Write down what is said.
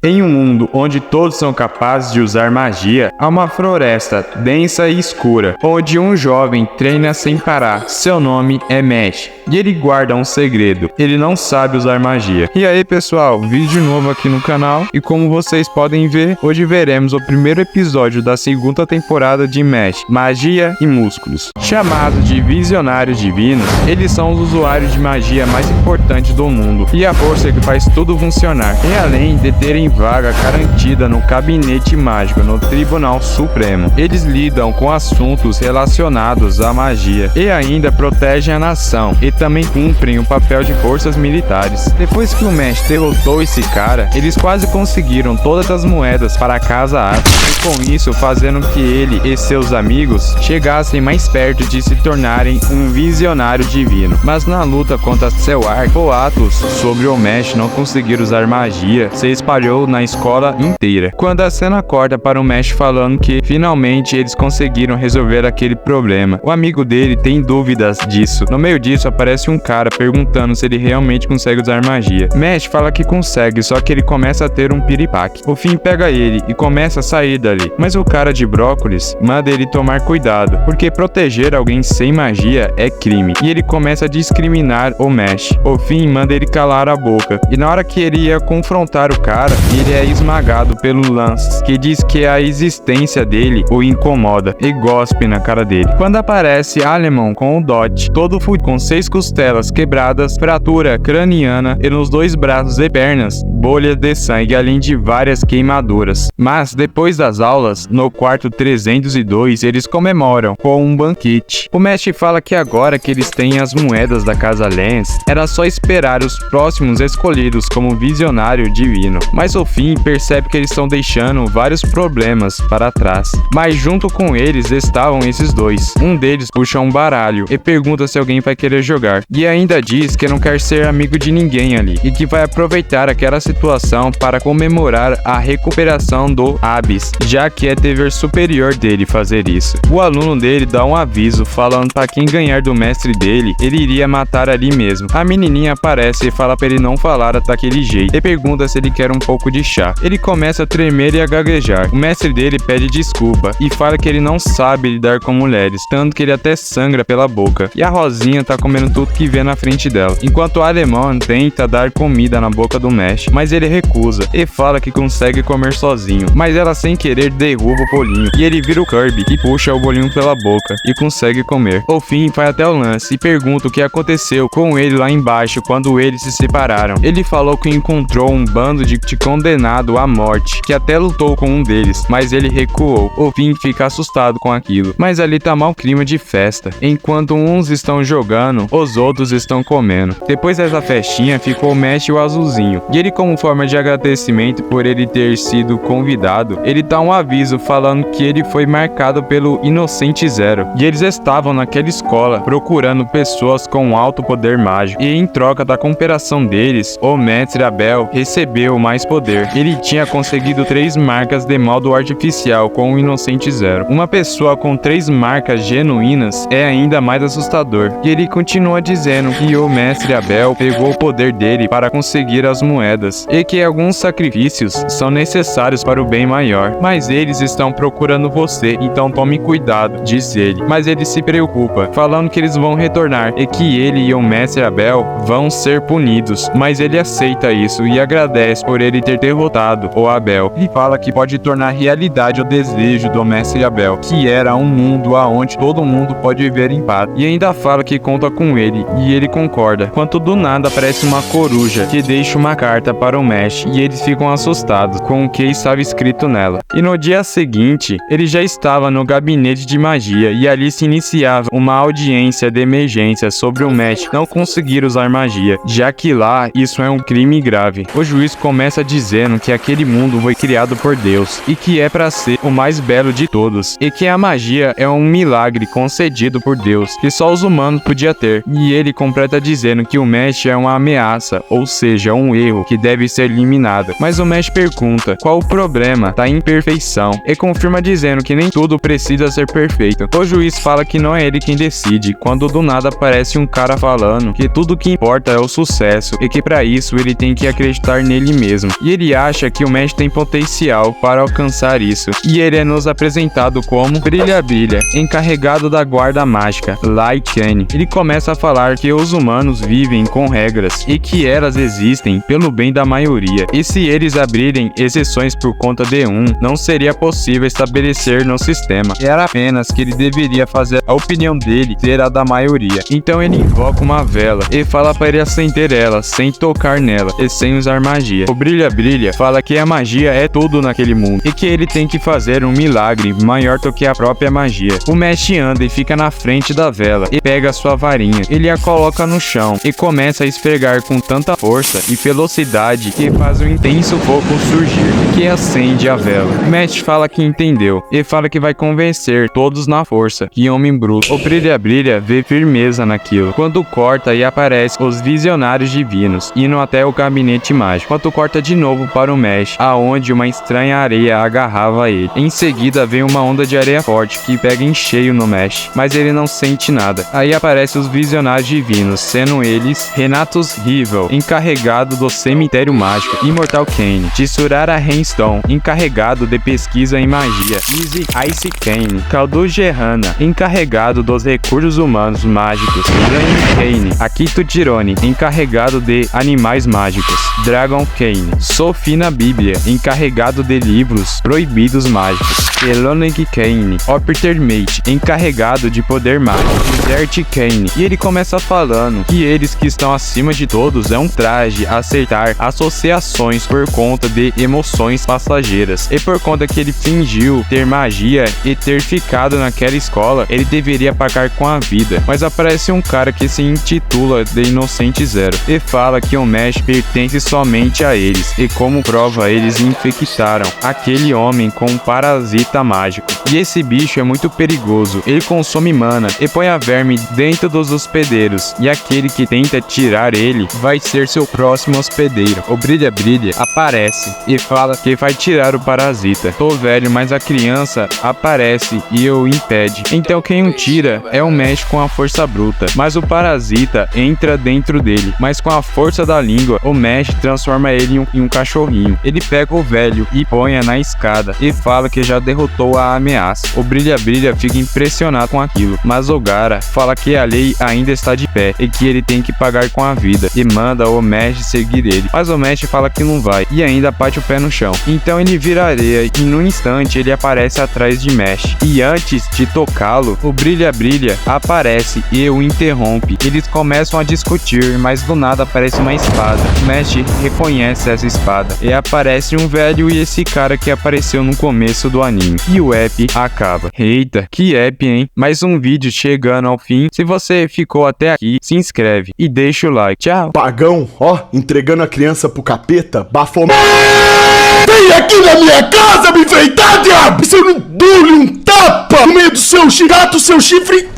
Em um mundo onde todos são capazes de usar magia, há uma floresta densa e escura, onde um jovem treina sem parar. Seu nome é Mesh, e ele guarda um segredo: ele não sabe usar magia. E aí pessoal, vídeo novo aqui no canal, e como vocês podem ver, hoje veremos o primeiro episódio da segunda temporada de Mesh, Magia e Músculos. Chamados de Visionários Divinos, eles são os usuários de magia mais importantes do mundo, e a força que faz tudo funcionar, e além de terem vaga garantida no gabinete mágico no Tribunal Supremo. Eles lidam com assuntos relacionados à magia e ainda protegem a nação, e também cumprem o papel de forças militares. Depois que o Mesh derrotou esse cara, eles quase conseguiram todas as moedas para a Casa Atos, e com isso fazendo que ele e seus amigos chegassem mais perto de se tornarem um visionário divino. Mas na luta contra seu arco, boatos sobre o Mesh não conseguir usar magia se espalhou na escola inteira. Quando a cena corta para o Mesh falando que finalmente eles conseguiram resolver aquele problema, o amigo dele tem dúvidas disso. No meio disso aparece um cara perguntando se ele realmente consegue usar magia. Mesh fala que consegue, só que ele começa a ter um piripaque. O Finn pega ele e começa a sair dali, mas o cara de brócolis manda ele tomar cuidado, porque proteger alguém sem magia é crime, e ele começa a discriminar o Mesh. O Finn manda ele calar a boca, e na hora que ele ia confrontar o cara, ele é esmagado pelo Lance, que diz que a existência dele o incomoda, e gospe na cara dele. Quando aparece Alemão com o Dot, todo fudido, com 6 costelas quebradas, fratura craniana e nos 2 braços e pernas, bolhas de sangue, além de várias queimaduras. Mas depois das aulas, no quarto 302, eles comemoram com um banquete. O Mesh fala que agora que eles têm as moedas da Casa Lance, era só esperar os próximos escolhidos como visionário divino. Mas o Finn percebe que eles estão deixando vários problemas para trás. Mas junto com eles estavam esses dois. Um deles puxa um baralho e pergunta se alguém vai querer jogar. E ainda diz que não quer ser amigo de ninguém ali, e que vai aproveitar aquela situação para comemorar a recuperação do Abyss, já que é dever superior dele fazer isso. O aluno dele dá um aviso falando para quem ganhar do mestre dele, ele iria matar ali mesmo. A menininha aparece e fala para ele não falar daquele jeito, e pergunta se ele quer um pouco de chá. Ele começa a tremer e a gaguejar. O mestre dele pede desculpa e fala que ele não sabe lidar com mulheres, tanto que ele até sangra pela boca. E a Rosinha tá comendo tudo que vê na frente dela, enquanto o Alemão tenta dar comida na boca do Mesh, mas ele recusa e fala que consegue comer sozinho, mas ela sem querer derruba o bolinho, e ele vira o Kirby e puxa o bolinho pela boca e consegue comer. O Finn vai até o Lance e pergunta o que aconteceu com ele lá embaixo quando eles se separaram. Ele falou que encontrou um bando de condenado à morte, que até lutou com um deles, mas ele recuou. O Finn fica assustado com aquilo, mas ali tá mau clima de festa. Enquanto uns estão jogando, os outros estão comendo. Depois dessa festinha ficou o Mesh e o Azulzinho, e ele, como forma de agradecimento por ele ter sido convidado, ele dá um aviso falando que ele foi marcado pelo Inocente Zero, e eles estavam naquela escola procurando pessoas com alto poder mágico, e em troca da cooperação deles, o mestre Abel recebeu mais poder. Ele tinha conseguido 3 marcas de modo artificial com o Inocente Zero. Uma pessoa com 3 marcas genuínas é ainda mais assustador, e ele continua dizendo que o mestre Abel pegou o poder dele para conseguir as moedas, e que alguns sacrifícios são necessários para o bem maior, mas eles estão procurando você, então tome cuidado, diz ele. Mas ele se preocupa, falando que eles vão retornar e que ele e o mestre Abel vão ser punidos, mas ele aceita isso e agradece por ele ter derrotado o Abel, e fala que pode tornar realidade o desejo do mestre Abel, que era um mundo aonde todo mundo pode viver em paz, e ainda fala que conta com ele, e ele concorda, quando do nada aparece uma coruja que deixa uma carta para o Mesh, e eles ficam assustados com o que estava escrito nela. E no dia seguinte, ele já estava no gabinete de magia, e ali se iniciava uma audiência de emergência sobre o Mesh não conseguir usar magia, já que lá isso é um crime grave. O juiz começa dizendo que aquele mundo foi criado por Deus, e que é para ser o mais belo de todos, e que a magia é um milagre concedido por Deus, que só os humanos podiam ter. E ele completa dizendo que o Mesh é uma ameaça, ou seja, um erro que deve ser eliminado. Mas o Mesh pergunta qual o problema da imperfeição, e confirma dizendo que nem tudo precisa ser perfeito. O juiz fala que não é ele quem decide, quando do nada aparece um cara falando que tudo que importa é o sucesso, e que para isso ele tem que acreditar nele mesmo. E ele acha acha que o Mesh tem potencial para alcançar isso, e ele é nos apresentado como Brilha Brilha, encarregado da guarda mágica, Lycane. Ele começa a falar que os humanos vivem com regras e que elas existem pelo bem da maioria, e se eles abrirem exceções por conta de não seria possível estabelecer no sistema. Era apenas que ele deveria fazer a opinião dele ser a da maioria. Então ele invoca uma vela e fala para ele acender ela sem tocar nela e sem usar magia. O Brilha Brilha fala que a magia é tudo naquele mundo e que ele tem que fazer um milagre maior do que a própria magia. O Mesh anda e fica na frente da vela e pega sua varinha. Ele a coloca no chão e começa a esfregar com tanta força e velocidade que faz um intenso fogo surgir, que acende a vela. O Mesh fala que entendeu e fala que vai convencer todos na força, que homem bruto. O Brilha Brilha vê firmeza naquilo, quando corta e aparece os visionários divinos, indo até o gabinete mágico. Quando corta de novo para o Mesh, aonde uma estranha areia agarrava ele. Em seguida vem uma onda de areia forte que pega em cheio no Mesh, mas ele não sente nada. Aí aparecem os visionários divinos, sendo eles Renatus Rivel, encarregado do cemitério mágico, Immortal Kane, Tsurara Rainstone, encarregado de pesquisa em magia, Easy Ice Kane, Kaldu Gerrana, encarregado dos recursos humanos mágicos, Rain Kane, Akito Girone, encarregado de animais mágicos, Dragon Kane, Sofina Bíblia, encarregado de livros proibidos mágicos, Elonig Kane, Opter Mate, encarregado de poder mágico, Desert Kane. E ele começa falando que eles que estão acima de todos é um traje a acertar associações por conta de emoções passageiras. E por conta que ele fingiu ter magia e ter ficado naquela escola, ele deveria pagar com a vida. Mas aparece um cara que se intitula de Inocente Zero e fala que o Mesh pertence somente a eles, e como prova eles infectaram aquele homem com um parasita mágico. E esse bicho é muito perigoso, ele consome mana e põe a verme dentro dos hospedeiros, e aquele que tenta tirar ele vai ser seu próximo hospedeiro. O Brilha Brilha aparece e fala que vai tirar o parasita. Tô velho, mas a criança aparece e o impede. Então quem o tira é o Mesh com a força bruta, mas o parasita entra dentro dele, mas com a força da língua, o Mesh transforma ele em um cachorrinho. Ele pega o velho e põe na escada e fala que já derrotou a ameaça. O Brilha Brilha fica impressionado com aquilo, mas o Gaara fala que a lei ainda está de pé e que ele tem que pagar com a vida, e manda o Mesh seguir ele. Mas o Mesh fala que não vai e ainda bate o pé no chão. Então ele vira areia e no instante ele aparece atrás de Mesh. E antes de tocá-lo, o Brilha Brilha aparece e o interrompe. Eles começam a discutir, mas do nada aparece uma espada. O Mesh reconhece essa espada e aparece um velho e esse cara que apareceu no começo do anime. E o app acaba. Eita, que app, hein? Mais um vídeo chegando ao fim. Se você ficou até aqui, se inscreve e deixa o like. Tchau. Pagão, ó, entregando a criança pro capeta, bafomado. Vem aqui na minha casa me enfeitar, diabo! Se eu não dou-lhe um tapa no meio do seu gato, seu chifre...